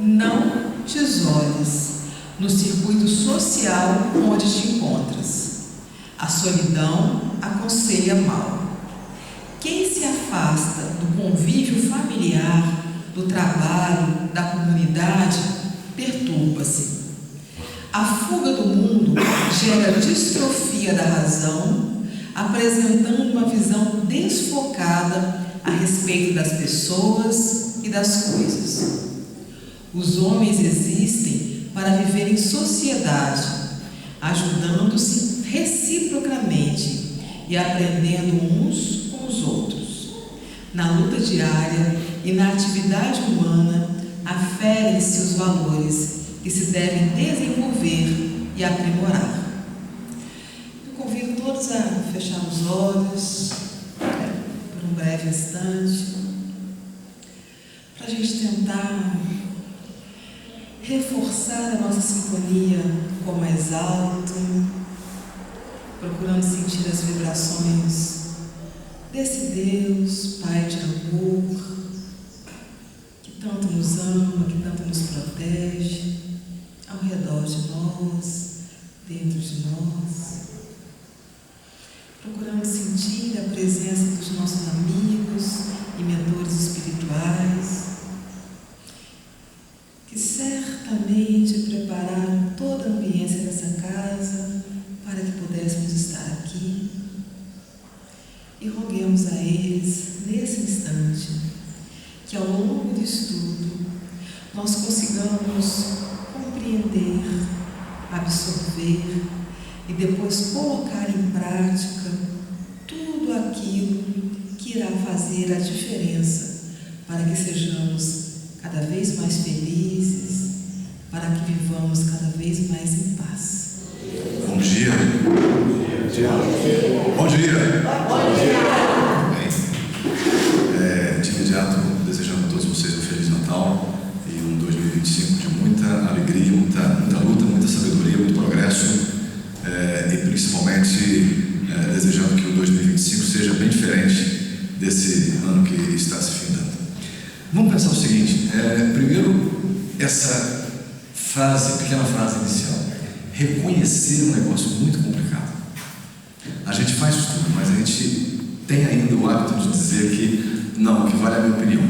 não te isoles no circuito social onde te encontras. A solidão aconselha mal. Quem se afasta do convívio familiar, do trabalho, da comunidade, perturba-se. A fuga do mundo gera distrofia da razão, apresentando uma visão desfocada a respeito das pessoas e das coisas. Os homens existem para viver em sociedade, ajudando-se reciprocamente e aprendendo uns com os outros. Na luta diária e na atividade humana, aferem-se os valores que se devem desenvolver e aprimorar. Eu convido todos a fechar os olhos por um breve instante, para a gente tentar reforçar a nossa sintonia com o mais alto, procurando sentir as vibrações desse Deus, Pai de amor, que tanto nos ama, que tanto nos protege, ao redor de nós, dentro de nós. Procurando sentir a presença dos nossos amigos e mentores espirituais, que certamente prepararam toda a ambiência dessa casa para que pudéssemos estar aqui. E roguemos a eles, nesse instante, que ao longo do estudo nós consigamos compreender, absorver e depois colocar em prática tudo aquilo que irá fazer a diferença para que sejamos cada vez mais felizes, para que vivamos cada vez mais em paz. Bom dia. Bom dia. Bom dia. Bom dia. Bem, de imediato, desejando a todos vocês um Feliz Natal e um 2025 de muita alegria, muita luta, muita sabedoria, muito progresso, e principalmente desejando que o 2025 seja bem diferente desse ano que está se findando. Vamos pensar o seguinte, primeiro, essa pequena frase inicial. Reconhecer um negócio muito complicado. A gente faz tudo, mas a gente tem ainda o hábito de dizer que não, o que vale é a minha opinião.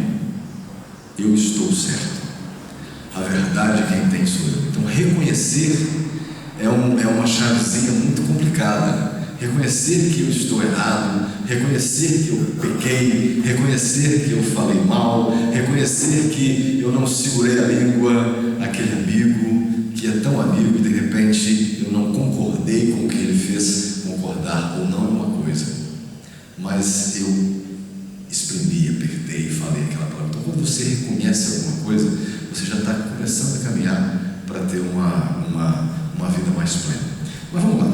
Eu estou certo. A verdade quem tem sou eu. Então reconhecer é uma chavezinha muito complicada. Reconhecer que eu estou errado, reconhecer que eu pequei, reconhecer que eu falei mal, reconhecer que eu não segurei a língua, aquele amigo que é tão amigo e de repente eu não concordei com o que ele fez concordar ou não é uma coisa, mas eu exprimi, apertei e falei aquela palavra. Então quando você reconhece alguma coisa, você já está começando a caminhar para ter uma vida mais plena. Mas vamos lá.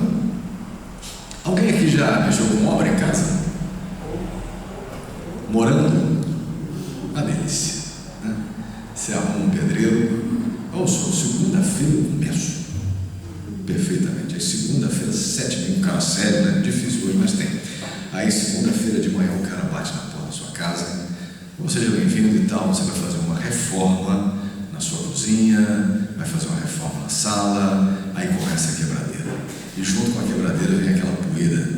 Alguém aqui já mexeu com obra em casa? Morando? Uma delícia, né? Você arruma um pedreiro. Olha só, segunda-feira eu começo. Perfeitamente. Aí segunda-feira, 7h, um cara sério, né? Difícil hoje, mas tem. Aí segunda-feira de manhã o cara bate na porta da sua casa. Seja bem-vindo e tal. Você vai fazer uma reforma na sua cozinha, vai fazer uma reforma na sala. Aí começa a quebradeira. E junto com a quebradeira vem aquela poeira.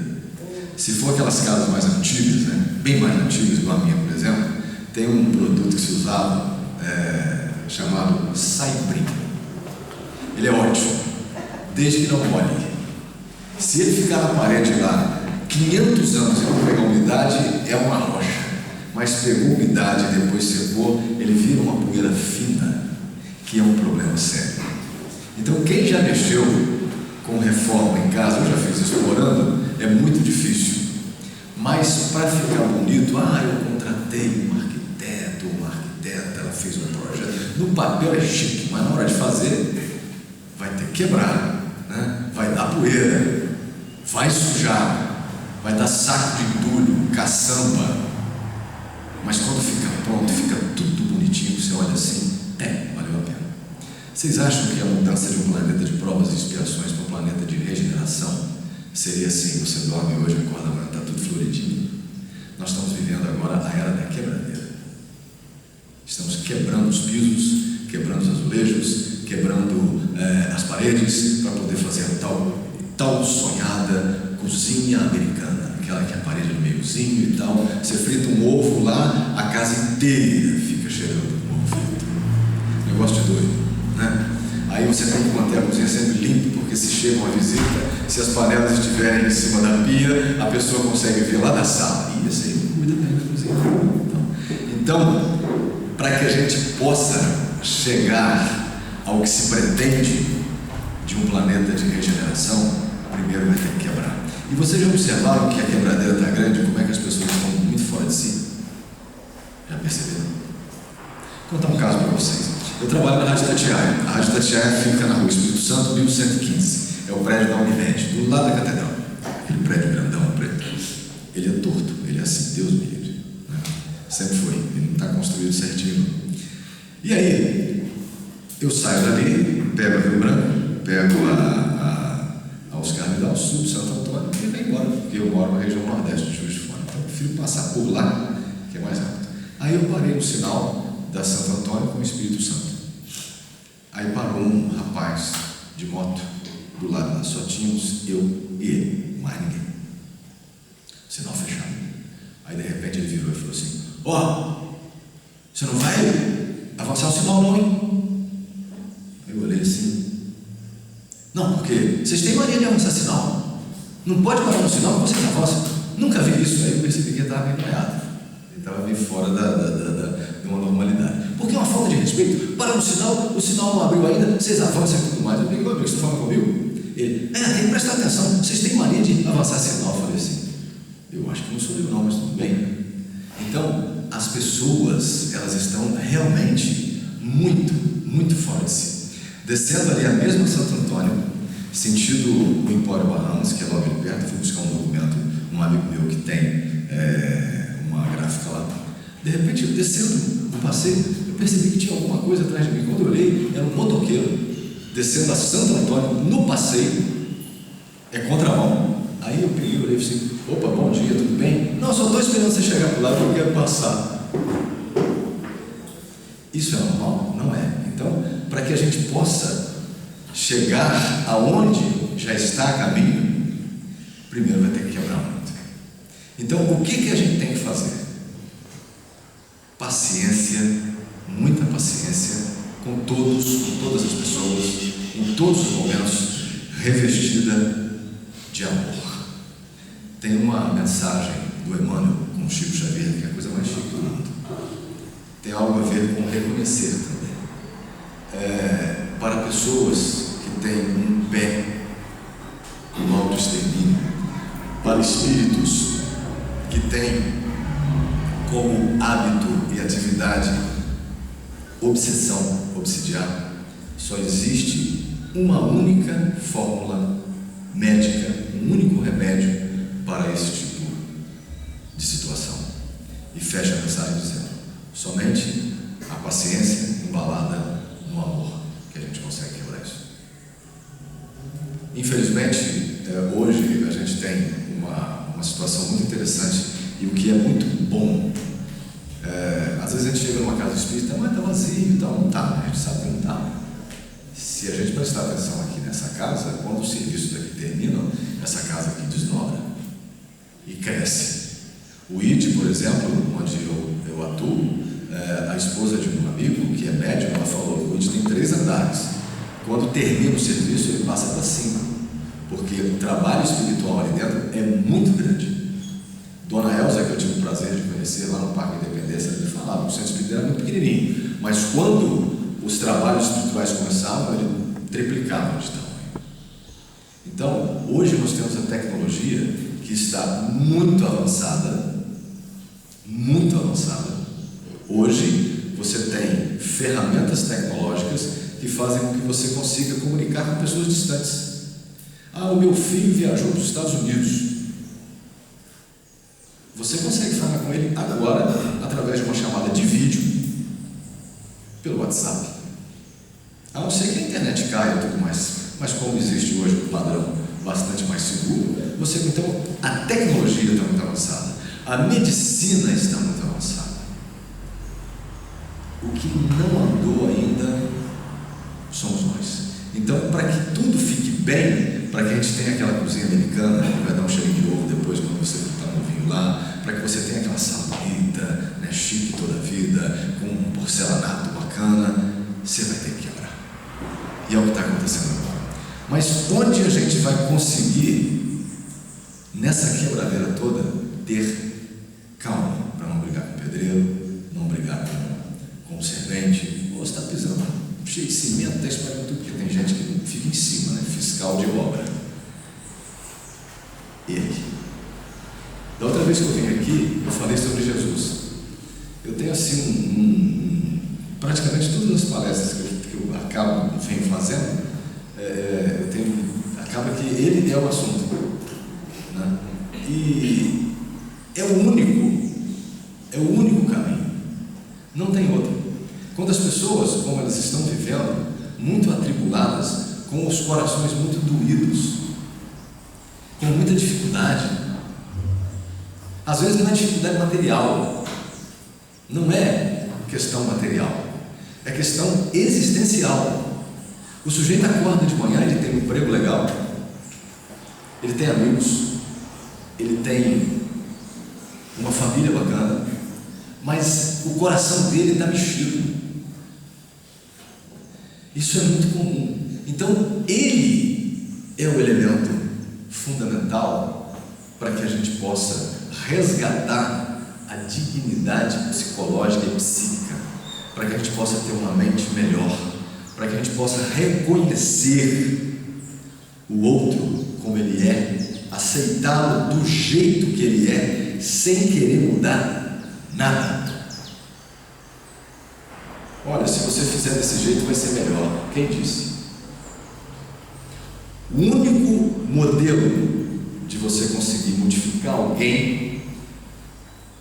Se for aquelas casas mais antigas, né, bem mais antigas, igual a minha, por exemplo, tem um produto que se usava chamado Saibrim. Ele é ótimo, desde que não molhe. Se ele ficar na parede lá 500 anos e não pegar umidade, é uma rocha. Mas pegou umidade e depois secou, ele vira uma poeira fina, que é um problema sério. Então quem já mexeu com reforma em casa, eu já fiz isso morando, é muito difícil. Mas para ficar bonito, eu contratei um arquiteto, uma arquiteta, ela fez um projeto. No papel é chique, mas na hora de fazer, vai ter que quebrar, né? Vai dar poeira, vai sujar, vai dar saco de entulho, caçamba. Mas quando fica pronto, fica tudo bonitinho, você olha assim, valeu a pena. Vocês acham que a mudança de um planeta de provas e expiações para um planeta de regeneração seria assim? Você dorme hoje, acorda amanhã, está tudo floridinho? Nós estamos vivendo agora a era da quebradeira. Estamos quebrando os pisos quebrando os azulejos, quebrando as paredes, para poder fazer a tal sonhada cozinha americana, aquela que é a parede no meiozinho e tal. Você frita um ovo lá, a casa inteira fica cheirando o ovo frito. Negócio de doido, né? Aí você tem que manter a cozinha sempre limpa, porque se chega uma visita, se as panelas estiverem em cima da pia, a pessoa consegue ver lá da sala. E esse aí não cuida bem da cozinha. Então, para que a gente possa chegar ao que se pretende de um planeta de regeneração, primeiro vai ter que quebrar. E vocês já observaram que a quebradeira está grande, como é que as pessoas estão muito fora de si? Já perceberam? Vou contar um caso para vocês. Eu trabalho na Rádio Tatiaia. A Rádio Tatiaia fica na Rua Espírito Santo, 1115. É o prédio da Unimed, do lado da catedral. Aquele prédio grandão, preto. Ele é torto, ele é assim, Deus me livre, né? Sempre foi, ele não está construído certinho. E aí, eu saio dali, pego a Rio Branco, pego a Oscar Vidal, subo Santo Antônio e venho embora, porque eu moro na região nordeste de Juiz de Fora. Então eu prefiro passar por lá, que é mais rápido. Aí eu parei no sinal da Santo Antônio com o Espírito Santo. Aí parou um rapaz de moto do lado, só tínhamos eu e ele, mais ninguém. Sinal fechado. Aí de repente ele virou e falou assim: ó, você não vai avançar o sinal não, hein? Eu olhei assim: não, porque vocês têm mania de avançar sinal. Não pode parar no sinal que vocês avançam. Nunca vi isso. Aí eu percebi que ele estava meio noiado. Ele estava meio fora de uma normalidade. Porque é uma falta de respeito. Para no sinal, o sinal não abriu ainda, vocês avançam e tudo mais. Eu digo: amigo, você está falando comigo? Ele: tem que prestar atenção, vocês têm mania de avançar sinal. Eu falei assim: eu acho que não sou eu não, mas tudo bem. Então, as pessoas, elas estão realmente muito fora de si. Descendo ali a mesma Santo Antônio, sentido o Empório Bahamas, que é logo ali perto, fui buscar um documento, um amigo meu que tem uma gráfica lá. De repente, eu descendo no passeio, eu percebi que tinha alguma coisa atrás de mim. Quando eu olhei, era um motoqueiro descendo a Santo Antônio no passeio, contramão. Aí eu peguei e olhei assim: opa, bom dia, tudo bem? Não, só estou esperando você chegar por lá porque eu quero passar. Isso é normal? Não é. Então, para que a gente possa chegar aonde já está a caminho, primeiro vai ter que quebrar muito. Então, o que a gente tem que fazer? Paciência, muita paciência com todas as pessoas, em todos os momentos, revestida de amor. Tem uma mensagem do Emmanuel com o Chico Xavier, que é a coisa mais chique do mundo. Tem algo a ver com reconhecer também. Para pessoas que têm um pé no autoextermínio, para espíritos que têm como hábito e atividade obsessão, obsidiar, só existe uma única fórmula médica, um único remédio para esse tipo de situação. E fecha a mensagem dizendo: somente a paciência embalada no amor que a gente consegue quebrar isso. Infelizmente, hoje a gente tem uma situação muito interessante, e o que é muito bom, às vezes a gente chega numa casa espírita, mas está vazio e tal. Não está, a gente sabe que não está. Se a gente prestar atenção aqui nessa casa, quando os serviços daqui terminam, essa casa aqui desdobra e cresce. O ID, por exemplo, onde eu atuo, a esposa de um amigo que é médico, ela falou que o ID tem 3 andares. Quando termina o serviço, ele passa para 5, porque o trabalho espiritual ali dentro é muito grande. Dona Elza, que eu tive o prazer de conhecer lá no Parque Independência, ele falava que o centro espírita era muito pequenininho, mas quando os trabalhos espirituais começavam, ele triplicava de tamanho. Então, hoje nós temos a tecnologia que está muito avançada. Hoje você tem ferramentas tecnológicas que fazem com que você consiga comunicar com pessoas distantes. O meu filho viajou para os Estados Unidos. Você consegue falar com ele agora através de uma chamada de vídeo pelo WhatsApp. A não ser que a internet caia e tudo mais, mas como existe hoje um padrão bastante mais seguro, então a tecnologia está muito avançada, a medicina está muito avançada. O que não andou ainda somos nós. Então, para que tudo fique bem, para que a gente tenha aquela cozinha americana, que vai dar um cheirinho de ovo depois quando você está no vinho lá, para que você tenha aquela sala bonita, né, chique toda a vida, com um porcelanato bacana, você vai ter que quebrar. E é o que está acontecendo agora. Mas onde a gente vai conseguir, nessa quebradeira toda, ter calma, para não brigar com o pedreiro, não brigar com o servente, ou está pisando cheio de cimento, está espalhando tudo, porque tem gente que fica em cima, né? Fiscal de obra. Ele. Da outra vez que eu vim aqui, eu falei sobre Jesus. Eu tenho assim praticamente todas as palestras que eu venho fazendo, acaba que ele é o assunto, né? E é o único caminho, não tem outro. Quando as pessoas, como elas estão vivendo, muito atribuladas, com os corações muito doídos, com muita dificuldade, às vezes não é dificuldade material, não é questão material, é questão existencial. O sujeito acorda de manhã, ele tem um emprego legal, ele tem amigos, ele tem uma família bacana, mas o coração dele está mexido. Isso é muito comum. Então, ele é o elemento fundamental para que a gente possa resgatar a dignidade psicológica e psíquica, para que a gente possa ter uma mente melhor, para que a gente possa reconhecer o outro como ele é, aceitá-lo do jeito que ele é, sem querer mudar nada. Olha, se você fizer desse jeito vai ser melhor. Quem disse? O único modelo de você conseguir modificar alguém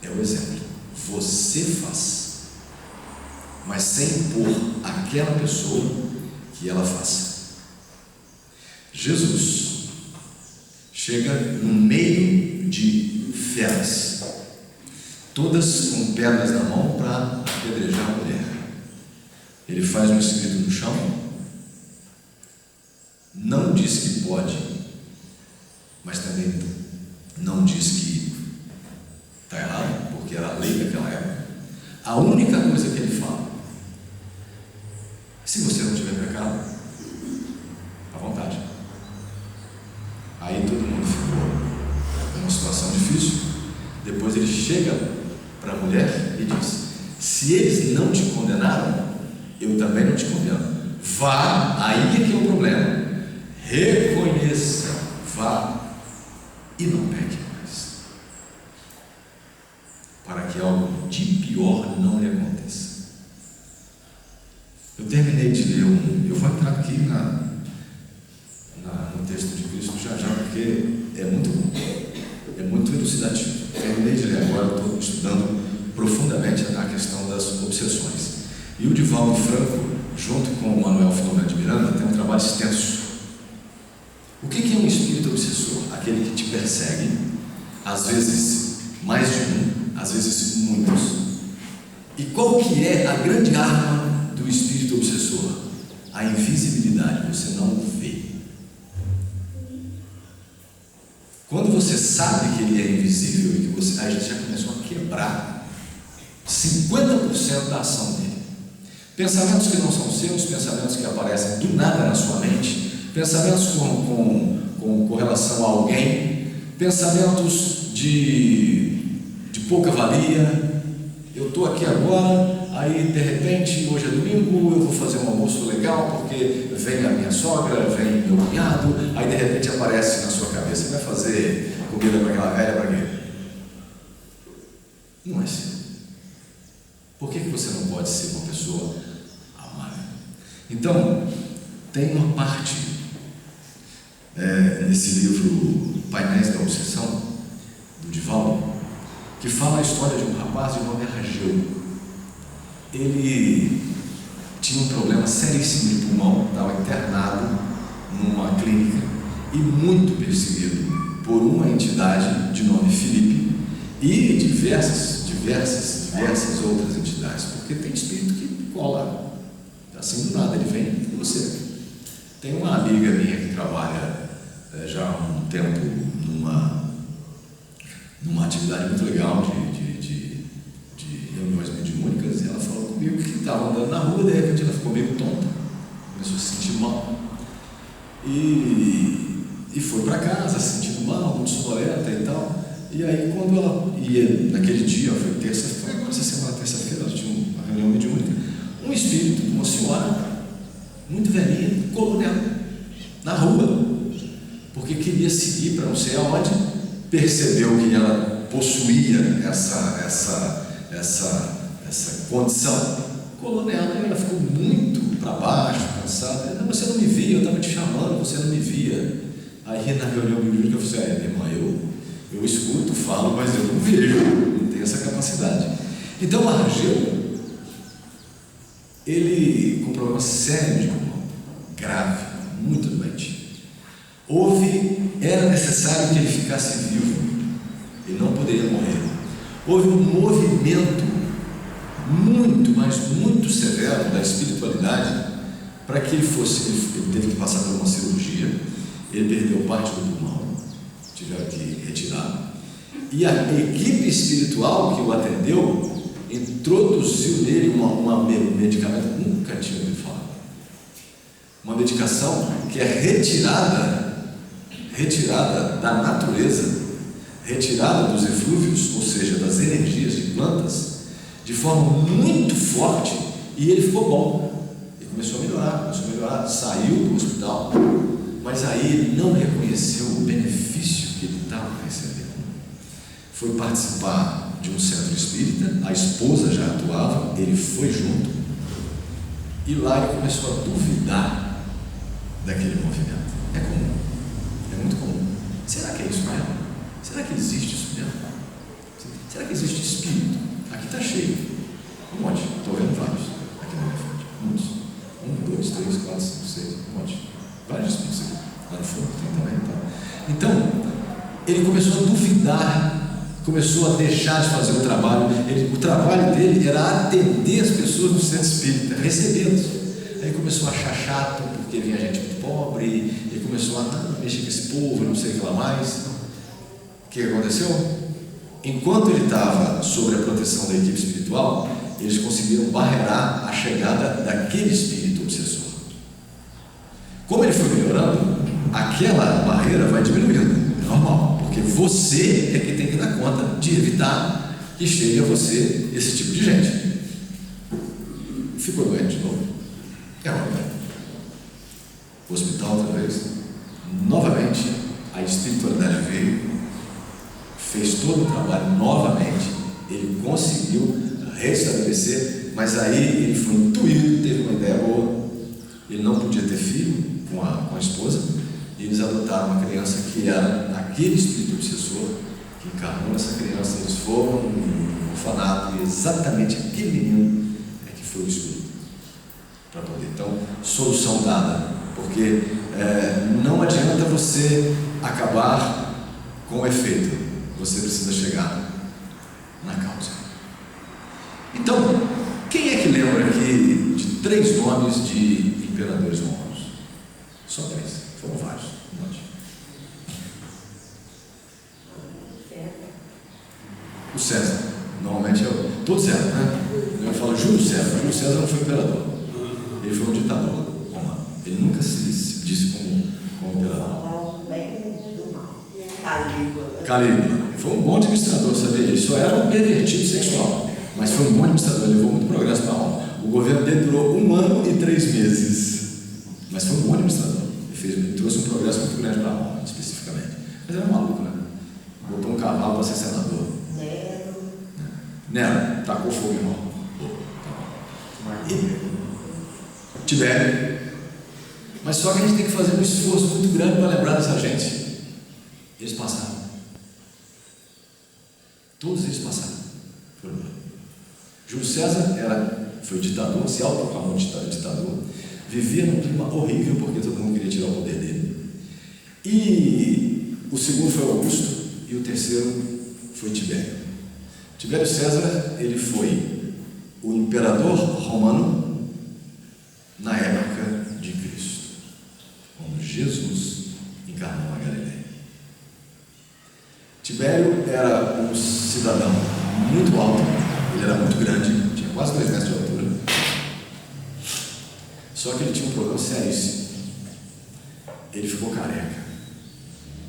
é o exemplo. Você faz, mas sem impor àquela pessoa que ela faça. Jesus chega no meio de feras, todas com pedras na mão para apedrejar a mulher. Ele faz um escrito no chão, não diz que pode, mas também não diz que está errado, porque era a lei daquela época. A única coisa que ele fala: se você não tiver pecado, à vontade. Aí todo mundo ficou numa situação difícil. Depois ele chega para a mulher e diz: se eles não te condenaram, eu também não te condeno. Vá, aí é que é o problema. Reconheça, vá e não peque mais, para que algo de pior não lhe aconteça. Eu terminei de ler eu vou entrar aqui no texto de Cristo já, porque é muito elucidativo. Terminei de ler agora, estou estudando profundamente a questão das obsessões. E o Divaldo Franco, junto com o Manuel Filomeno de Miranda, tem um trabalho extenso. O que é um espírito obsessor? Aquele que te persegue, às vezes mais de um, às vezes muitos. E qual que é a grande arma do espírito obsessor? A invisibilidade, você não o vê. Quando você sabe que ele é invisível e que a gente já começou a quebrar 50% da ação dele. Pensamentos que não são seus, pensamentos que aparecem do nada na sua mente, pensamentos com relação a alguém, pensamentos de pouca valia. Eu estou aqui agora, aí de repente, hoje é domingo, eu vou fazer um almoço legal, porque vem a minha sogra, vem meu cunhado, aí de repente aparece na sua cabeça: vai fazer comida para aquela velha para quê? Não é assim. Por que você não pode ser uma pessoa amável? Então, tem uma parte nesse livro Painéis da Obsessão, do Divaldo, que fala a história de um rapaz de nome Arageu. Ele tinha um problema seríssimo de pulmão, estava internado numa clínica e muito perseguido por uma entidade de nome Filipe e diversas outras entidades, porque tem espírito que cola, assim do nada, ele vem E você? Tem uma amiga minha que trabalha já há um tempo numa atividade muito legal de reuniões mediúnicas, e ela falou comigo que estava andando na rua, de repente ela ficou meio tonta, começou a se sentir mal, e foi para casa se sentindo mal, muito sonolenta e tal. E aí, quando ela ia, naquele dia, foi terça-feira, agora essa semana, terça-feira, ela tinha uma reunião mediúnica, um espírito de uma senhora muito velhinha colou nela, na rua, porque queria seguir para não sei aonde, percebeu que ela possuía essa condição, colou nela, e ela ficou muito para baixo, cansada. Não, você não me via, eu estava te chamando, você não me via. Aí na reunião mediúnica eu falei, irmã, eu escuto, falo, mas eu não vejo, não tenho essa capacidade. Então o Argel, ele com problema sério de pulmão, grave, muito doente. Era necessário que ele ficasse vivo, ele não poderia morrer. Houve um movimento muito, mas muito severo da espiritualidade para que ele teve que passar por uma cirurgia, ele perdeu parte do pulmão, tiveram que retirar, e a equipe espiritual que o atendeu introduziu nele um medicamento que nunca tinha ouvido falar, uma medicação que é retirada da natureza, retirada dos eflúvios, ou seja, das energias de plantas, de forma muito forte, e ele ficou bom, ele começou a melhorar, saiu do hospital, mas aí ele não reconheceu o benefício que ele estava recebendo. Foi participar de um centro espírita, a esposa já atuava, ele foi junto, e lá ele começou a duvidar daquele movimento. É comum, é muito comum. Será que é isso mesmo? Será que existe isso mesmo? Será que existe espírito? Aqui está cheio, um monte, estou vendo vários aqui na minha frente, muitos, 1, 2, 3, 4, 5, 6, um monte, vários espíritos aqui, lá no fundo tem também. Então, ele começou a duvidar, começou a deixar de fazer o trabalho. O trabalho dele era atender as pessoas no centro espírita, recebê-los. Aí começou a achar chato, porque vinha gente muito pobre, ele começou a mexer com esse povo, não sei o que lá mais. O que aconteceu? Enquanto ele estava sob a proteção da equipe espiritual, eles conseguiram barrerar a chegada daquele espírito obsessor. Como ele foi melhorando, aquela barreira vai diminuindo, é normal, porque você é que tem que dar conta de evitar que chegue a você esse tipo de gente. Ficou doente de novo. É óbvio. Hospital outra vez. Novamente, a espiritualidade veio, fez todo o trabalho novamente, ele conseguiu restabelecer, mas aí ele foi intuído, teve uma ideia boa, ele não podia ter filho com a esposa, e eles adotaram uma criança que era aquele espírito obsessor que encarnou essa criança. Eles foram no orfanato, e exatamente aquele menino é que foi o escolhido para poder. Então, solução dada, porque não adianta você acabar com o efeito, você precisa chegar na causa. Então, quem é que lembra aqui de 3 nomes de imperadores romanos? Só 3, foram vários, um monte. O César, normalmente todo César, né? Eu falo Júlio César. Júlio César não foi imperador, ele foi um ditador romano, ele nunca se disse como imperador. Calígula. Foi um bom administrador, sabia? Ele só era um pervertido sexual, mas foi um bom administrador, levou muito progresso para Roma. O governo dele durou 1 ano e 3 meses, mas foi um bom administrador. Ele trouxe um progresso muito grande para Roma, especificamente. Mas era maluco, né? Botou um cavalo para ser senador. Nero, tacou fogo em Roma. E Tibério. Mas só que a gente tem que fazer um esforço muito grande para lembrar dessa gente. Eles passaram. Todos eles passaram. Júlio César foi ditador, se autoproclamou ditador, vivia num clima horrível porque todo mundo queria tirar o poder dele. E o segundo foi Augusto e o terceiro foi Tibério. Tibério César, ele foi o imperador romano na época de Tibério era um cidadão muito alto, ele era muito grande, tinha quase 2 metros de altura, só que ele tinha um problema seríssimo, ele ficou careca,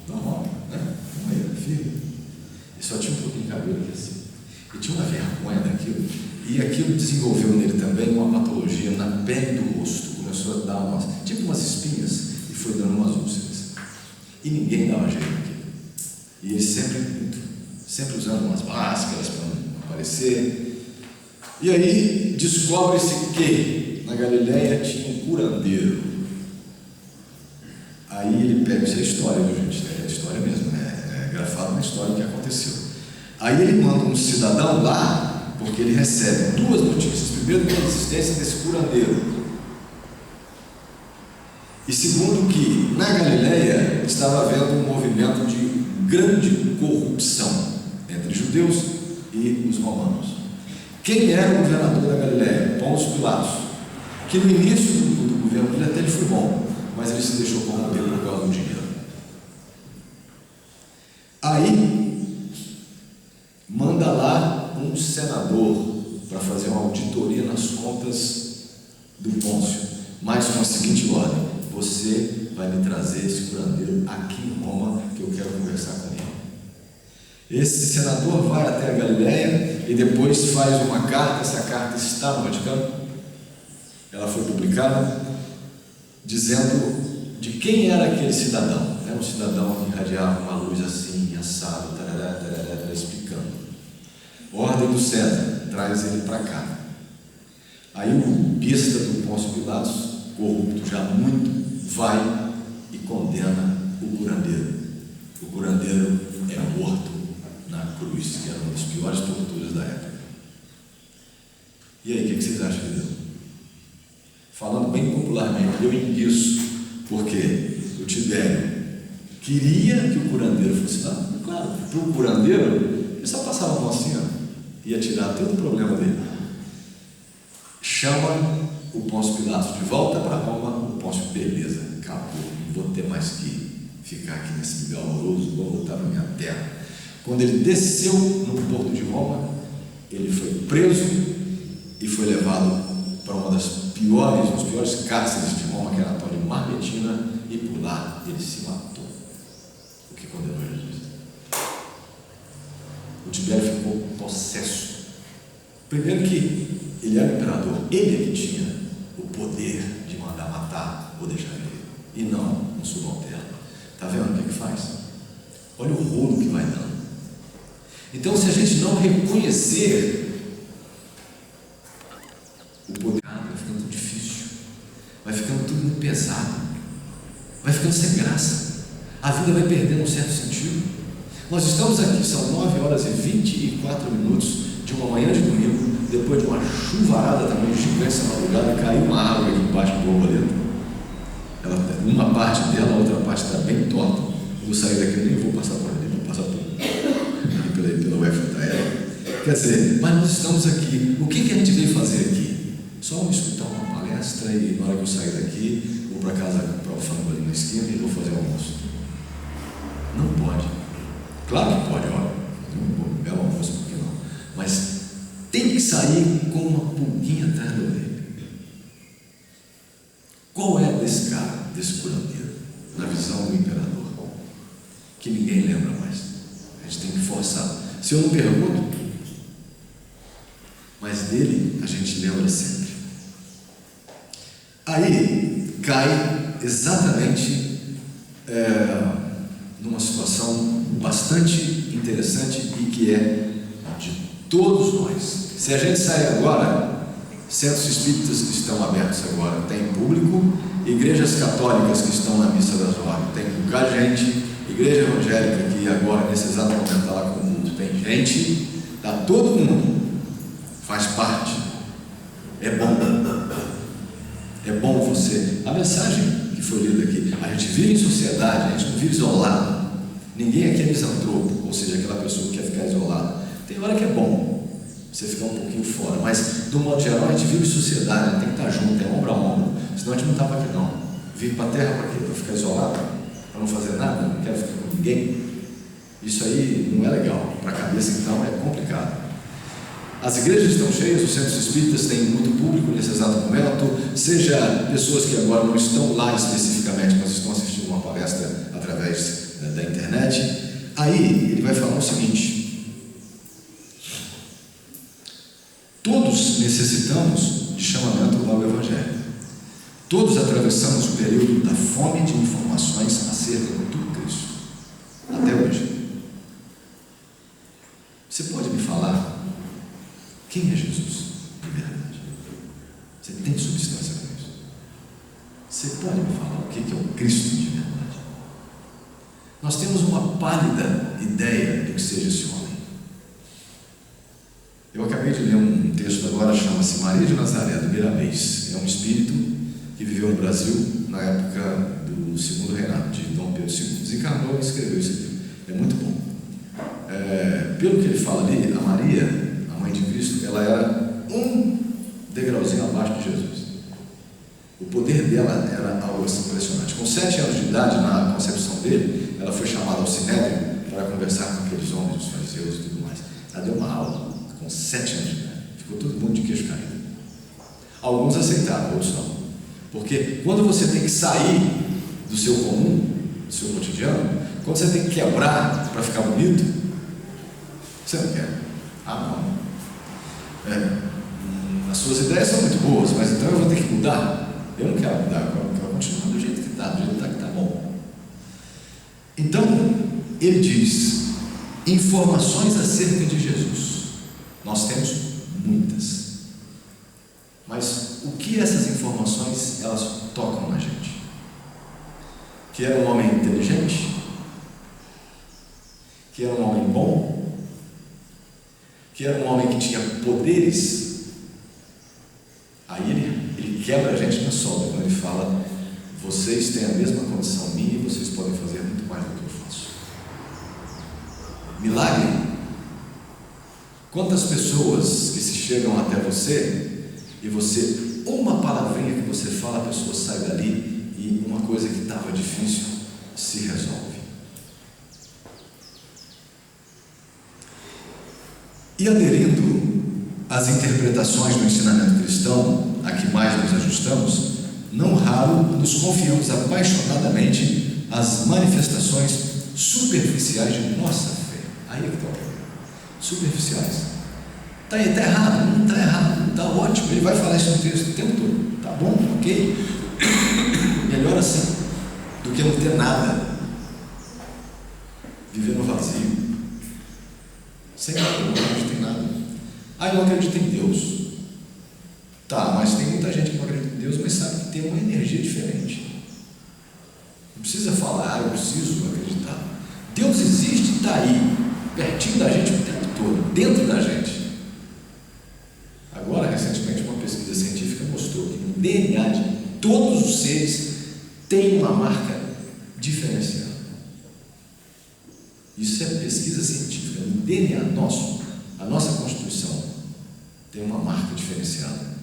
normal, né? Não era filho, ele só tinha um pouquinho de cabelo aqui assim, e tinha uma vergonha daquilo, e aquilo desenvolveu nele também uma patologia na pele do rosto, começou a dar tipo umas espinhas, e foi dando umas úlceras, e ninguém dava jeito naquilo. E ele sempre usando umas máscaras para não aparecer. E aí descobre-se que na Galileia tinha um curandeiro. Aí ele pega, isso é história, viu, gente? É história mesmo, é grafado na história que aconteceu. Aí ele manda um cidadão lá, porque ele recebe 2 notícias. Primeiro, da existência desse curandeiro. E segundo, que na Galileia estava havendo um movimento de grande corrupção entre judeus e os romanos. Quem era o governador da Galileia? Pôncio Pilatos, que no início do governo dele até ele foi bom, mas ele se deixou corromper por causa do dinheiro. Aí manda lá um senador para fazer uma auditoria nas contas do Pôncio, mas com a seguinte ordem: você vai me trazer esse curandeiro aqui em Roma, que eu quero conversar com ele. Esse senador vai até a Galileia e depois faz uma carta. Essa carta está no Vaticano, ela foi publicada, dizendo de quem era aquele cidadão. Era um cidadão que irradiava uma luz assim, assado, tarará, tarará, explicando. Ordem do César, traz ele para cá. Aí o besta do Pôncio Pilatos, corrupto já muito, vai e condena o curandeiro. O curandeiro é morto na cruz, que era uma das piores torturas da época. E aí, o que vocês acham que deu? Falando bem popularmente, deu isso porque o Tibério queria que o curandeiro fosse lá. Claro, para o curandeiro, ele só passava a mão assim, ia tirar todo o problema dele. Chama o Pôncio Pilatos de volta para Roma. O Pôncio, beleza, acabou, não vou ter mais que ficar aqui nesse lugar horroroso, vou voltar para minha terra. Quando ele desceu no porto de Roma, ele foi preso e foi levado para uma das piores cárceres de Roma, que era a tal de Marmetina, e por lá ele se matou, o que condenou Jesus. O Tibério ficou possesso. Primeiro que ele era o imperador, ele é que tinha o poder de mandar matar ou deixar viver, e não um subalterno. Está vendo o que faz? Olha o rolo que vai dando. Então, se a gente não reconhecer o poder, vai ficando tudo difícil, vai ficando tudo muito pesado, vai ficando sem graça, a vida vai perdendo um certo sentido. Nós estamos aqui, são 9h24 de uma manhã de domingo, depois de uma chuvarada também gigante essa madrugada, caiu uma árvore aqui embaixo do borboleta. Uma parte dela, a outra parte está bem torta. Eu vou sair daqui, nem vou passar por ali, vou passar pela UFJL. Quer dizer, mas nós estamos aqui. O que a gente veio fazer aqui? Só escutar uma palestra e na hora que eu sair daqui, vou para casa comprar o frango ali na esquina e vou fazer o almoço. Não pode. Claro que pode, ó. Um belo almoço, por que não? Mas tem que sair com uma pulguinha atrás da orelha. Qual é desse cara, desse curandeiro, na visão do imperador? Que ninguém lembra mais. A gente tem que forçar. Se eu não pergunto, mas dele a gente lembra sempre. Aí cai exatamente numa situação bastante interessante e que é de todos nós. Se a gente sair agora, centros espíritas que estão abertos agora tem público, igrejas católicas que estão na missa das 9 tem pouca gente, igreja evangélica que agora nesse exato momento está lá com o mundo, tem gente, está todo mundo, faz parte. É bom você. A mensagem que foi lida aqui, a gente vive em sociedade, a gente não vive isolado. Ninguém aqui é misantropo, ou seja, aquela pessoa que quer ficar isolada. Tem hora que é bom você ficar um pouquinho fora, mas do modo geral a gente vive em sociedade, tem que estar junto, é ombro a ombro, senão a gente não estava aqui não. Vive para a terra para quê? Para ficar isolado? Para não fazer nada? Não quero ficar com ninguém? Isso aí não é legal. Para a cabeça, então, é complicado. As igrejas estão cheias, os centros espíritas têm muito público nesse exato momento, seja pessoas que agora não estão lá especificamente, mas estão assistindo uma palestra através da internet. Aí ele vai falar o seguinte: todos necessitamos de chamamento ao Evangelho. Todos atravessamos o período da fome de informações acerca do Cristo, até hoje. Você pode me falar quem é Jesus de verdade? Você tem substância com isso? Você pode me falar o que é o Cristo de verdade? Nós temos uma pálida ideia do que seja esse homem. Eu acabei de ler um texto agora, chama-se Maria de Nazaré, do Miramês. É um espírito que viveu no Brasil na época do segundo reinado de Dom Pedro II. Desencarnou e escreveu esse livro. É muito bom. Pelo que ele fala ali, a Maria, a mãe de Cristo, ela era um degrauzinho abaixo de Jesus. O poder dela era algo assim impressionante. Com 7 anos de idade, na concepção dele, ela foi chamada ao Sinédrio para conversar com aqueles homens, os fariseus e tudo mais. Ela deu uma aula com 7 anos de idade. Ficou todo mundo de queixo caído. Alguns aceitaram, outros não. Porque quando você tem que sair do seu comum, do seu cotidiano, quando você tem que quebrar para ficar bonito, você não quer. Ah, não. As suas ideias são muito boas, mas então eu vou ter que mudar. Eu não quero mudar, eu quero continuar do jeito que está, do jeito que está bom. Então, ele diz: informações acerca de Jesus. Nós temos muitas. Mas o que essas informações, elas tocam na gente? Que era um homem inteligente? Que era um homem bom? Que era um homem que tinha poderes? Aí ele quebra a gente na sobra quando ele fala: vocês têm a mesma condição minha e vocês podem fazer muito mais do que eu faço. Milagre. Quantas pessoas que se chegam até você e você, uma palavrinha que você fala, a pessoa sai dali e uma coisa que estava difícil se resolve. E aderindo às interpretações do ensinamento cristão a que mais nos ajustamos, não raro nos confiamos apaixonadamente às manifestações superficiais de nossa fé. Aí é que está o problema. Superficiais. Está errado? Não está errado, está ótimo. Ele vai falar isso no texto o tempo todo. Está bom, ok. Melhor assim do que não ter nada. Viver no vazio. Sem nada, não acredito em nada. Eu não acredito em Deus. Tá, mas tem muita gente que não acredita em Deus, mas sabe que tem uma energia diferente. Não precisa falar, eu preciso acreditar. Deus existe e está aí, pertinho da gente o tempo todo, dentro da gente. Agora, recentemente, uma pesquisa científica mostrou que no DNA de todos os seres tem uma marca diferenciada. Isso é pesquisa científica. No DNA nosso, a nossa Constituição tem uma marca diferenciada.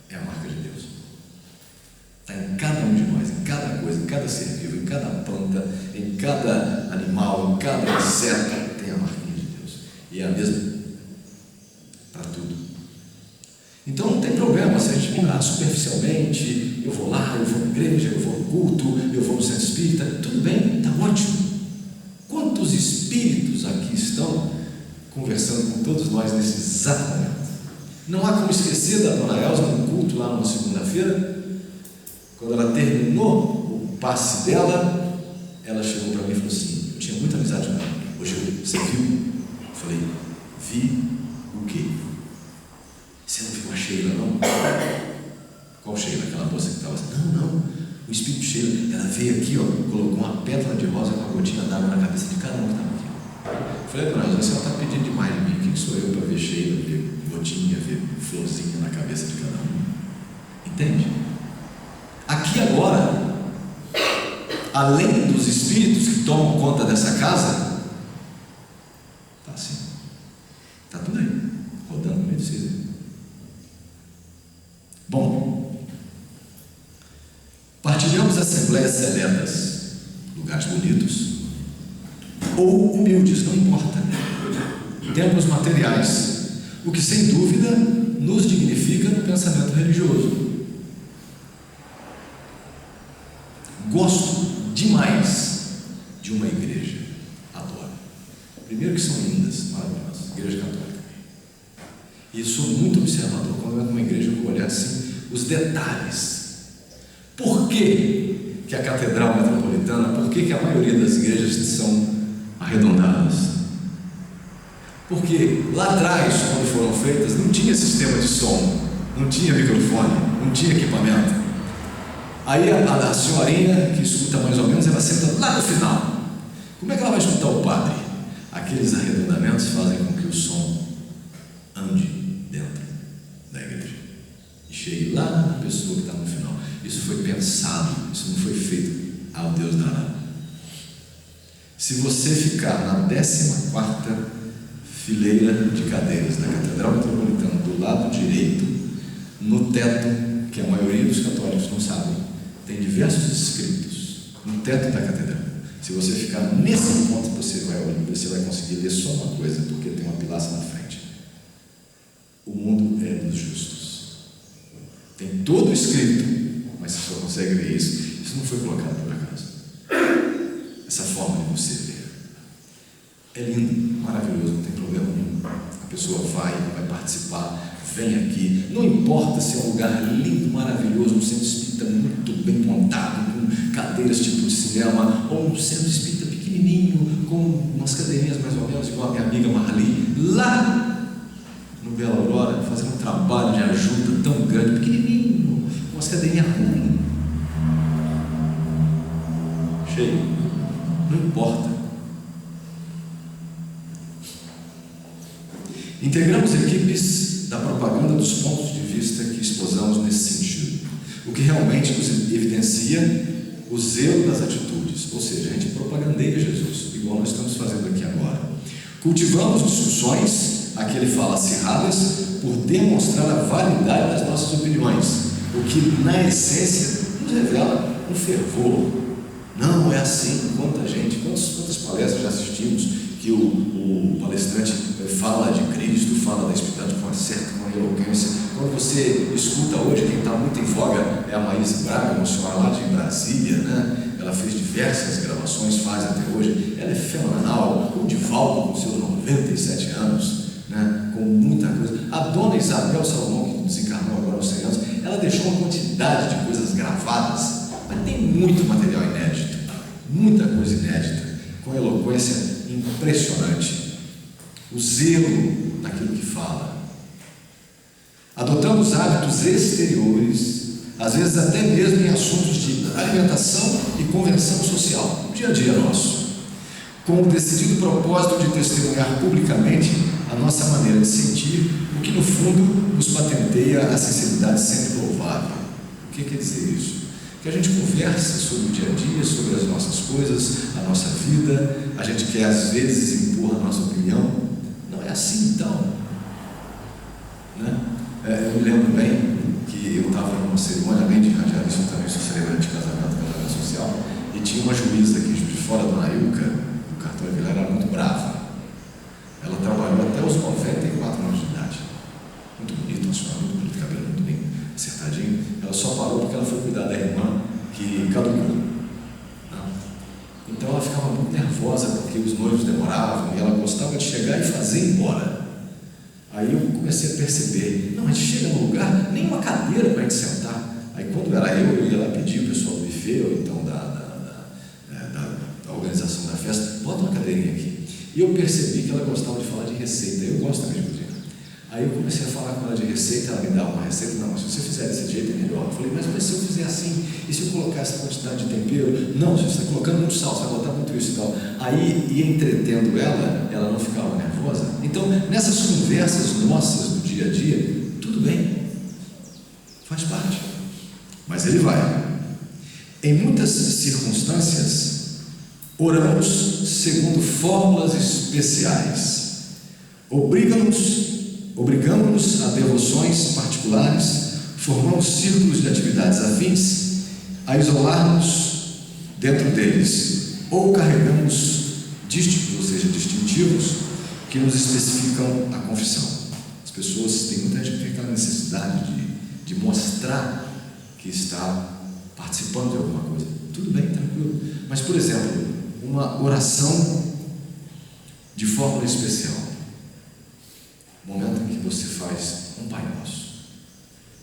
É a marca de Deus. Está em cada um de nós, em cada coisa, em cada ser vivo, em cada planta, em cada animal, em cada inseto, tem a marquinha de Deus. E é a mesma para tudo. Então não tem problema se a gente mirar superficialmente. Eu vou lá, eu vou na igreja, eu vou no culto, eu vou no centro espírita. Tudo bem, está ótimo. Quantos espíritos aqui estão conversando com todos nós nesse exato momento? Não há como esquecer da dona Elza no culto lá numa segunda-feira, quando ela terminou o passe dela, ela chegou para mim e falou assim: eu tinha muita amizade com ela. Hoje você viu? Eu falei: vi o quê? Você não viu a Sheila, não? Qual Sheila? Aquela moça que estava assim? Não, o espírito Sheila, ela veio aqui, colocou uma pétala de rosa com uma gotinha d'água na cabeça de cada um que estava aqui. Eu falei: dona Elza, você está pedindo demais de mim. Quem sou eu para ver Sheila, ver gotinha, ver florzinha na cabeça de cada um? Entende? Aqui agora, além dos espíritos que tomam conta dessa casa, está assim, está tudo aí, rodando no meio de vocês. Bom, partilhamos assembleias seletas, lugares bonitos, ou humildes, não importa. Templos materiais, o que sem dúvida nos dignifica no pensamento religioso. Gosto demais de uma igreja, adoro. Primeiro que são lindas, maravilhosas, igreja católica. E sou muito observador quando eu entro numa igreja, eu vou olhar assim os detalhes. Por que a Catedral Metropolitana, por que a maioria das igrejas são arredondadas? Porque lá atrás, quando foram feitas, não tinha sistema de som, não tinha microfone, não tinha equipamento. Aí a senhorinha que escuta mais ou menos, ela senta lá no final. Como é que ela vai escutar o padre? Aqueles arredondamentos fazem com que o som ande dentro da igreja e chegue lá na pessoa que está no final. Isso foi pensado, isso não foi feito ao Deus dará. Se você ficar na 14ª fileira de cadeiras da Catedral Metropolitana, do lado direito, no teto, que a maioria dos católicos não sabem, tem diversos escritos no teto da catedral. Se você ficar nesse ponto, você vai conseguir ler só uma coisa, porque tem uma pilastra na frente. O mundo é dos justos. Tem todo escrito, mas você só consegue ver isso. Isso não foi colocado por acaso. Essa forma de você ver é lindo, maravilhoso, não tem problema nenhum. A pessoa vai participar, vem aqui. Não importa se é um lugar lindo, maravilhoso, um centro espírita muito bem montado, com cadeiras tipo de cinema, ou um centro espírita pequenininho, com umas cadeirinhas mais ou menos, igual a minha amiga Marli, lá no Bela Aurora, fazendo um trabalho de ajuda tão grande, pequenininho, com umas cadeirinhas ruins, cheio, não importa. Integramos equipes da propaganda dos pontos de vista que exposamos nesse sentido, o que realmente nos evidencia o zelo das atitudes, ou seja, a gente propagandeia Jesus, igual nós estamos fazendo aqui agora. Cultivamos discussões, aqui ele fala acirradas, por demonstrar a validade das nossas opiniões, o que na essência nos revela um fervor. Não é assim, quantas palestras já assistimos, que o palestrante fala de Cristo, fala da espiritualidade com uma certa eloquência. Quando você escuta hoje, quem está muito em voga é a Maísa Braga, uma senhora lá de Brasília, né? Ela fez diversas gravações, faz até hoje. Ela é fenomenal. O Divaldo, com seus 97 anos, né? Com muita coisa. A dona Isabel Salomão, que desencarnou agora aos 100 anos, ela deixou uma quantidade de coisas gravadas, mas tem muito material inédito, muita coisa inédita, com eloquência impressionante, o zelo naquilo que fala. Adotamos hábitos exteriores, às vezes até mesmo em assuntos de alimentação e convenção social, no dia a dia nosso, com o decidido propósito de testemunhar publicamente a nossa maneira de sentir, o que no fundo nos patenteia a sinceridade sempre louvável. O que quer dizer isso? Que a gente conversa sobre o dia a dia, sobre as nossas coisas, a nossa vida, a gente quer às vezes impor a nossa opinião. Não é assim então, né? Eu me lembro bem que eu estava numa cerimônia, além de radialista, eu também sou celebrante de casamento social, e tinha uma juíza aqui de fora, Dona Ilka, do cartório, ela era muito brava. Ela trabalhou até os 94 anos de idade, muito bonita, uma senhora muito bonita, cabelo muito bem acertadinho. Ela só parou porque ela foi cuidar da irmã que caducou. Então ela ficava muito nervosa porque os noivos demoravam e ela gostava de chegar e fazer ir embora. Aí eu comecei a perceber, não, a gente chega no lugar, nem uma cadeira para a gente sentar. Aí quando era eu ia lá pedir o pessoal do buffet, ou então da organização da festa, bota uma cadeirinha aqui. E eu percebi que ela gostava de falar de receita, eu gosto também de cozinhar. Aí eu comecei a falar com ela de receita, ela me dava uma receita, não, se você fizer desse jeito é melhor. Eu falei, mas se eu fizer assim, e se eu colocar essa quantidade de tempero? Não, você está colocando muito sal, você vai botar muito isso e tal. Aí ia entretendo ela não ficava nervosa. Então, nessas conversas nossas do dia a dia, tudo bem, faz parte. Mas ele vai. Em muitas circunstâncias, oramos segundo fórmulas especiais. Obrigamos-nos a devoções particulares, formamos círculos de atividades afins, a isolar-nos dentro deles, ou carregamos dísticos, ou seja, distintivos, que nos especificam a confissão. As pessoas, tem muita gente que tem aquela necessidade de mostrar que está participando de alguma coisa. Tudo bem, tranquilo. Mas, por exemplo, uma oração de fórmula especial. O momento em que você faz um Pai Nosso,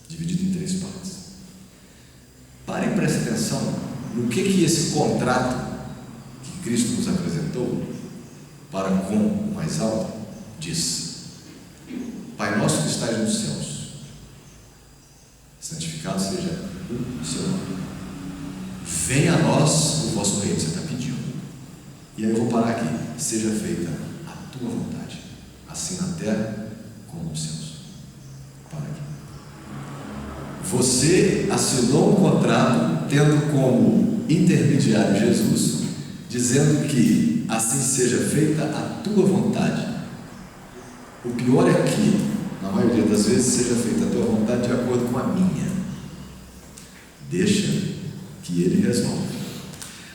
dividido em 3 partes. Pare e preste atenção no que esse contrato que Cristo nos apresentou para com o mais alto diz. Pai nosso que estás nos céus, santificado seja o seu nome. Venha a nós o vosso reino, você está pedindo. E aí eu vou parar aqui. Seja feita a tua vontade, assim na terra como nos céus. Para aqui. Você assinou um contrato tendo como intermediário Jesus, dizendo que assim seja feita a tua vontade. O pior é que, na maioria das vezes, seja feita a tua vontade de acordo com a minha. Deixa que Ele resolve.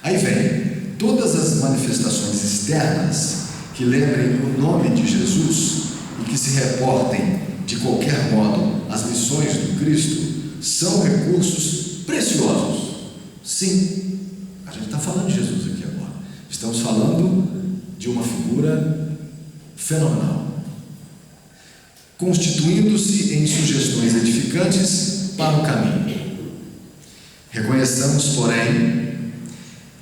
Aí vem todas as manifestações externas que lembrem o nome de Jesus e que se reportem de qualquer modo às missões do Cristo, são recursos preciosos. Sim, a gente está falando de Jesus aqui agora. Estamos falando de uma figura fenomenal, constituindo-se em sugestões edificantes para o caminho. Reconheçamos, porém,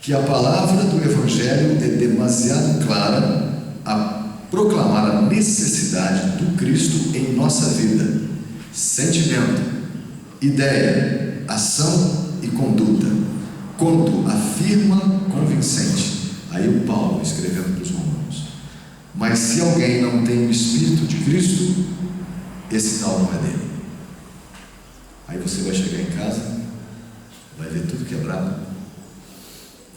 que a palavra do Evangelho é demasiado clara a proclamar a necessidade do Cristo em nossa vida, sentimento, ideia, ação e conduta, quanto afirma convincente. Aí o Paulo escrevendo para os Romanos. Mas se alguém não tem o Espírito de Cristo, esse tal não é dele. Aí você vai chegar em casa, vai ver tudo quebrado,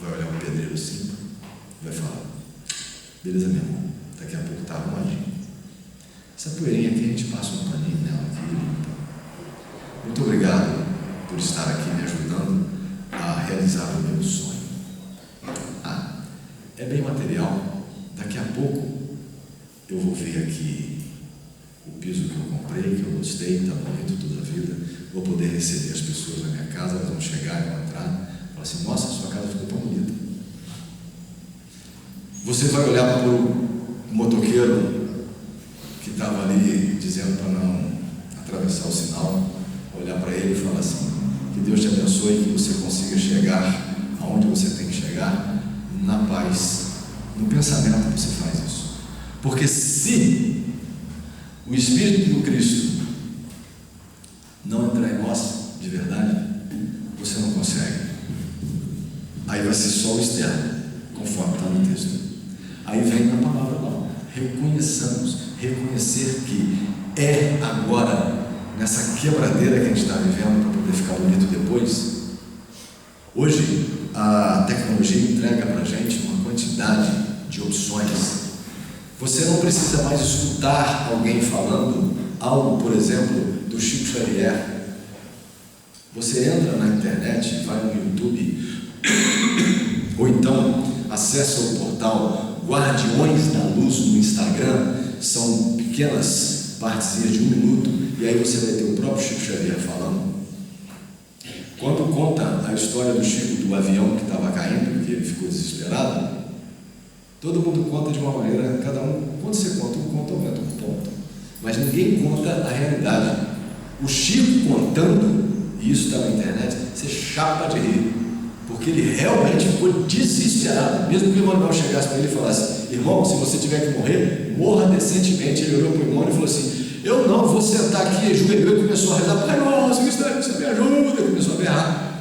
vai olhar um pedreiro assim, vai falar: beleza, meu irmão, daqui a pouco está arrumadinho. Essa poeirinha aqui a gente passa um paninho nela aqui. Muito obrigado por estar aqui me ajudando a realizar o meu sonho. É bem material. Daqui a pouco eu vou ver aqui o piso que eu comprei, que eu gostei, está bonito toda a vida. Vou poder receber as pessoas na minha casa, elas vão chegar e vão entrar. Falar assim: nossa, sua casa ficou tão bonita. Você vai olhar para o motoqueiro que estava ali dizendo para não atravessar o sinal, olhar para ele e falar assim: que Deus te abençoe, que você consiga chegar aonde você tem que chegar, na paz. No pensamento você faz isso. Porque se o Espírito do Cristo não entrar em nós de verdade, você não consegue. Aí vai ser só o externo, conforme está no texto. Aí vem a palavra lá: reconheçamos, reconhecer que é agora, nessa quebradeira que a gente está vivendo para poder ficar bonito depois. Hoje a tecnologia entrega para a gente uma quantidade de opções. Você não precisa mais escutar alguém falando algo, por exemplo, do Chico Xavier. Você entra na internet, vai no YouTube, ou então acessa o portal Guardiões da Luz no Instagram. São pequenas partezinhas de 1 minuto, e aí você vai ter o próprio Chico Xavier falando. Quando conta a história do Chico, do avião que estava caindo, porque ele ficou desesperado, todo mundo conta de uma maneira, cada um, quando você conta um conto, aumenta um ponto. Mas ninguém conta a realidade. O Chico contando, e isso está na internet, você chapa de rir, porque ele realmente ficou desesperado. Mesmo que o irmão chegasse para ele e falasse: irmão, se você tiver que morrer, morra decentemente. Ele olhou para o irmão e falou assim: eu não vou sentar aqui, ajoelhou e começou a rezar: Pai nosso que está, você me ajuda. E começou a berrar,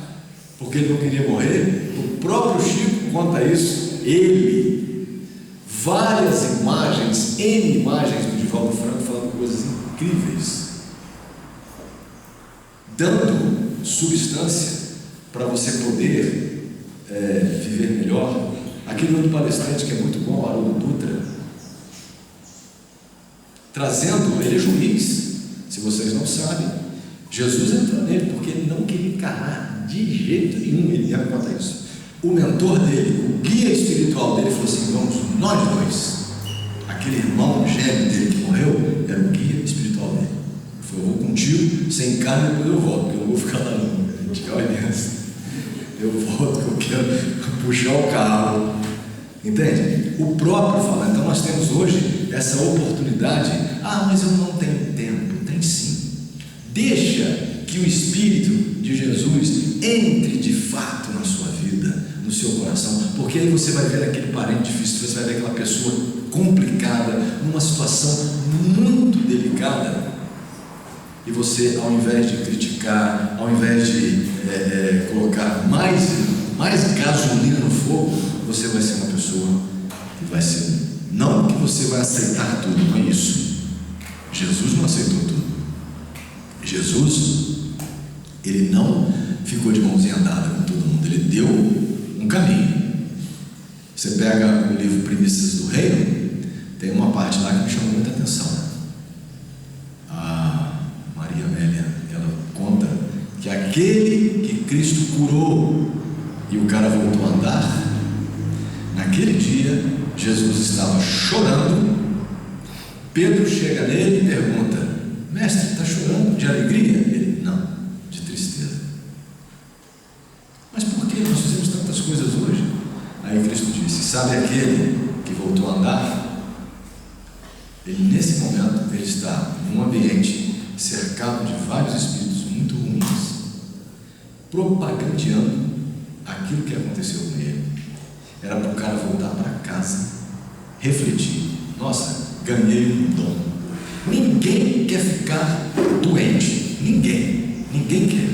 porque ele não queria morrer. O próprio Chico conta isso. Ele, várias imagens, N imagens do Divaldo Franco falando coisas incríveis, dando substância para você poder viver melhor. Aquele outro palestrante que é muito bom, Haroldo Dutra, trazendo, ele é juiz, se vocês não sabem. Jesus entrou nele porque ele não queria encarnar de jeito nenhum. Ele ia contar isso. o mentor dele, o guia espiritual dele, falou assim: vamos nós dois. Aquele irmão gêmeo dele que morreu era o guia espiritual dele. Ele falou: eu vou contigo, sem carne, depois eu volto, porque eu não vou ficar lá não. A gente olha nessa. Eu volto, que eu quero puxar o carro. Entende? O próprio fala. Então nós temos hoje essa oportunidade. Ah, mas eu não tenho tempo. Tem sim. Deixa que o Espírito de Jesus entre de fato na sua vida, no seu coração, porque aí você vai ver aquele parente difícil, você vai ver aquela pessoa complicada, numa situação muito delicada, e você, ao invés de criticar, ao invés de colocar mais gasolina no fogo, você vai ser uma pessoa que vai ser, não que você vai aceitar tudo, não é isso. Jesus não aceitou tudo. Jesus, ele não ficou de mãozinha dada com todo mundo, ele deu um caminho. Você pega o livro Primícias do Reino, tem uma parte lá que me chamou muita atenção. A Maria Amélia, ela conta que aquele que Cristo curou e o cara voltou a andar, naquele dia Jesus estava chorando. Pedro chega nele e pergunta: mestre, está chorando de alegria? Ele: não, de tristeza. Mas por que nós fizemos tantas coisas hoje? Aí Cristo disse: sabe aquele que voltou a andar? Ele, nesse momento, ele está num ambiente cercado de vários espíritos muito ruins, propagandeando aquilo que aconteceu com ele. Era para o cara voltar para casa, refletir: nossa, ganhei um dom. Ninguém quer ficar doente, ninguém quer.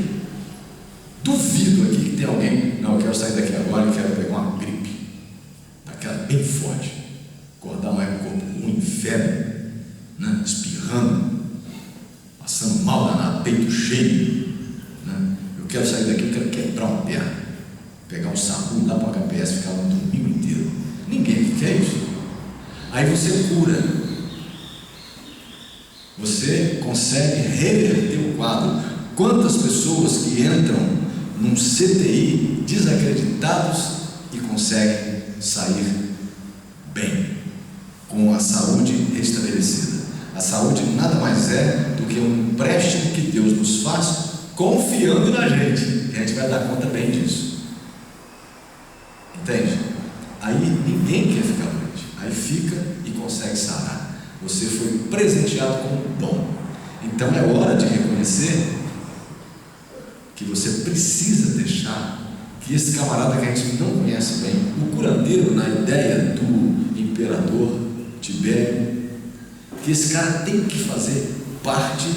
Duvido aqui que tem alguém: não, eu quero sair daqui agora e quero pegar uma gripe, daquela bem forte, acordar mais com o corpo ruim, febre, né? Espirrando, passando mal danado, peito cheio, né? Eu quero sair daqui, eu quero quebrar uma perna, pegar um SAMU, dar para o HPS, ficar um domingo inteiro. Ninguém quer isso. Aí você cura, você consegue reverter o quadro. Quantas pessoas que entram num CTI desacreditados e conseguem sair bem, com a saúde restabelecida. A saúde nada mais é do que um empréstimo que Deus nos faz, confiando na gente. E a gente vai dar conta bem disso. Entende? Aí ninguém quer ficar doente. Aí fica e consegue sarar. Você foi presenteado com um dom. Então é hora de reconhecer que você precisa deixar que esse camarada que a gente não conhece bem, o curandeiro na ideia do imperador Tibério, que esse cara tem que fazer parte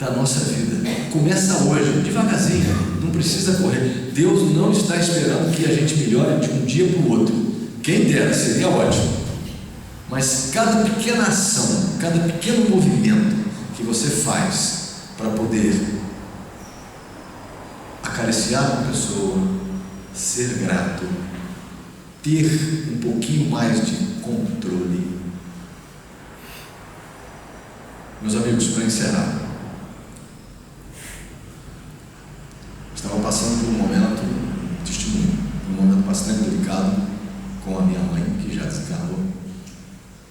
da nossa vida. Começa hoje, devagarzinho, não precisa correr. Deus não está esperando que a gente melhore de um dia para o outro. Quem dera, seria ótimo. Mas cada pequena ação, cada pequeno movimento que você faz para poder acariciar uma pessoa, ser grato, ter um pouquinho mais de controle. Meus amigos, para encerrar, estava passando por um momento, testemunho, um momento bastante delicado com a minha mãe, que já desencarnou,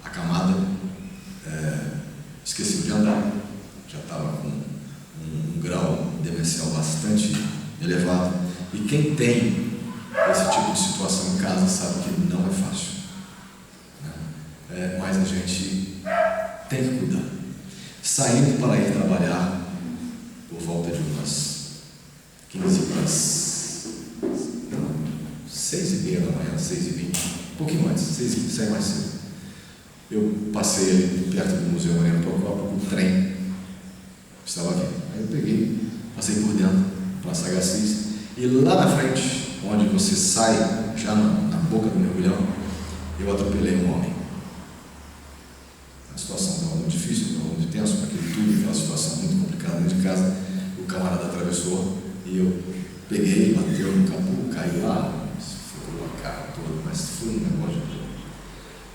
acamada, esqueceu de andar, já estava com um grau demencial bastante elevado, e quem tem esse tipo de situação em casa sabe que não é fácil, né? Mas a gente tem que cuidar. Saindo para ir trabalhar por volta de umas 15 para 6h30 da manhã, 6h20, um pouquinho antes, 6h20, saí mais cedo. Eu passei ali perto do Museu Mariano Procópio, o trem estava vindo. Aí eu peguei, passei por dentro, para Sagacís, e lá na frente, onde você sai, já na boca do mergulhão, eu atropelei um homem. A situação estava muito difícil, estava muito tenso, com aquele tudo, aquela situação muito complicada dentro de casa. O camarada atravessou e eu peguei, bateu no capô, caiu lá, ficou a cara toda, mas foi um negócio.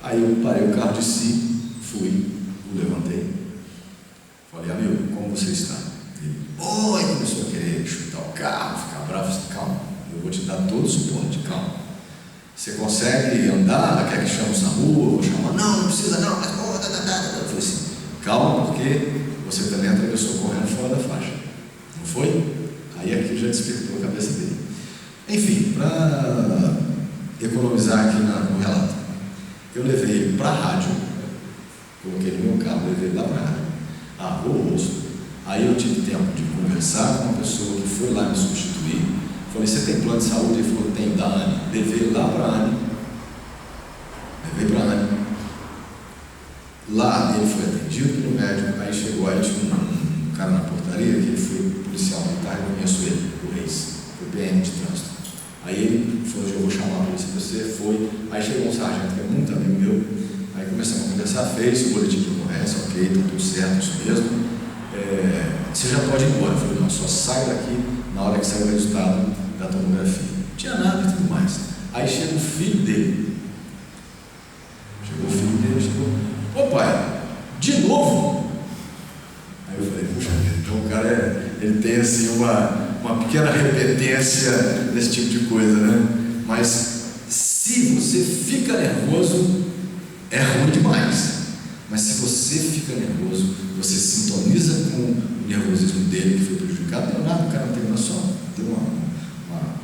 Aí eu parei o carro de si, fui, o levantei, falei: amigo, como você está? Ele, oi, começou a querer chutar o carro, ficar bravo. Calma, eu vou te dar todo o suporte, calma. Você consegue andar, quer que chame o SAMU, eu vou chamar, não precisa não, mas... Eu falei assim, calma, porque você também atravessou correndo fora da faixa, não foi? Aí aqui já despertou a cabeça dele. Enfim, para economizar aqui no relato, eu levei ele para a rádio, coloquei no meu carro, levei ele lá para a rádio, o rosto. Aí eu tive tempo de conversar com uma pessoa que foi lá me substituir. Falei, você tem plano de saúde? Ele falou, tem, da Anne. Levei ele lá para a Anne. Lá ele foi atendido pelo médico. Aí chegou, aí tinha um cara na portaria, que ele foi policial militar, eu conheço ele, o Reis, foi PM de trânsito. Aí ele falou, eu vou chamar a polícia para você, foi. Aí chegou um sargento que é muito amigo meu. Aí começamos a conversar, fez o boletim de ocorrência, ok, tá tudo certo, isso mesmo. Você já pode ir embora. Eu falei, não, só sai daqui na hora que sair o resultado da tomografia. Não tinha nada e tudo mais. Aí chega o filho dele. Ô pai, de novo? Aí eu falei, puxa vida, então o cara ele tem assim uma pequena repetência nesse tipo de coisa, né? Mas se você fica nervoso, é ruim demais. Mas se você fica nervoso, você sintoniza com o nervosismo dele que foi prejudicado, não nada, o cara não tem noção, deu uma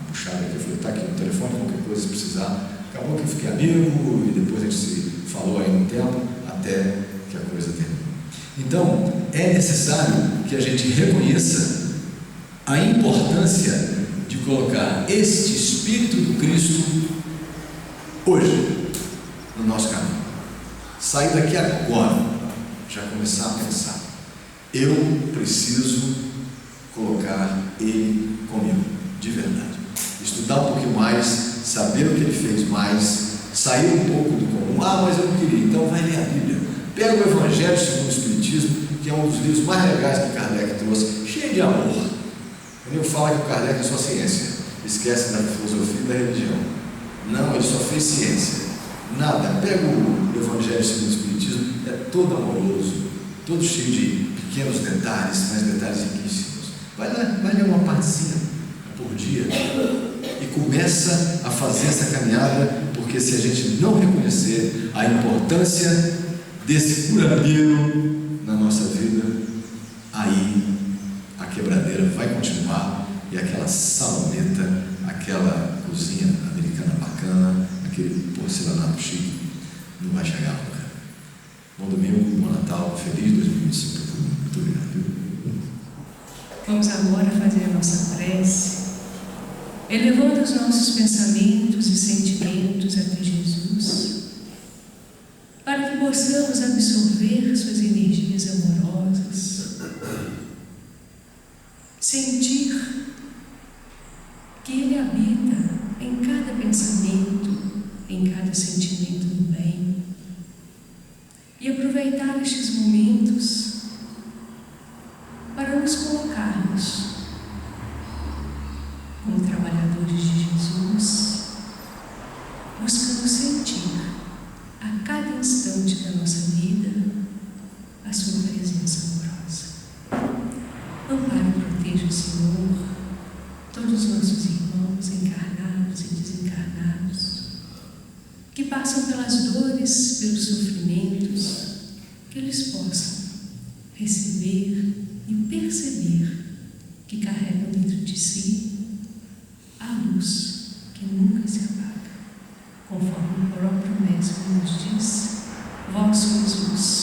puxada aqui, eu falei, tá aqui no telefone, qualquer coisa se precisar. Acabou que eu fiquei amigo e depois a gente se falou aí um tempo, até que a coisa terminou. Então, é necessário que a gente reconheça a importância de colocar este Espírito do Cristo hoje no nosso caminho. Sair daqui agora, já começar a pensar, eu preciso colocar ele comigo, de verdade. Estudar um pouquinho mais, saber o que ele fez mais, sair um pouco do comum. Mas eu não queria, então vai ler a Bíblia. Pega o Evangelho segundo o Espiritismo, que é um dos livros mais legais que Kardec trouxe, cheio de amor. Ele fala que o Kardec é só ciência, esquece da filosofia e da religião. Não, ele só fez ciência. Nada, pega o Evangelho segundo o Espiritismo, é todo amoroso, todo cheio de pequenos detalhes, mas detalhes riquíssimos. Vai ler uma partezinha por dia e começa a fazer essa caminhada, porque se a gente não reconhecer a importância desse curadeiro na nossa vida, aí a quebradeira vai continuar e aquela saloneta, aquela cozinha americana bacana, aquele porcelanato chique, não vai chegar nunca. Bom domingo, bom Natal, feliz 2025 para todo mundo. Muito obrigado. Vamos agora fazer a nossa prece, elevando os nossos pensamentos e sentimentos até Jesus, para que possamos absorver suas energias amorosas, sentir que Ele habita em cada pensamento, em cada sentimento do bem, e aproveitar estes momentos para nos colocarmos como trabalhadores de Jesus, buscando sentir a cada instante da nossa vida a sua presença amorosa. Ampara e proteja o Senhor todos os nossos irmãos encarnados e desencarnados, que passam pelas dores, pelos sofrimentos, que eles possam receber e perceber que carregam dentro de si a luz que nunca se apaga, conforme o próprio Mestre nos diz: vós sois luz.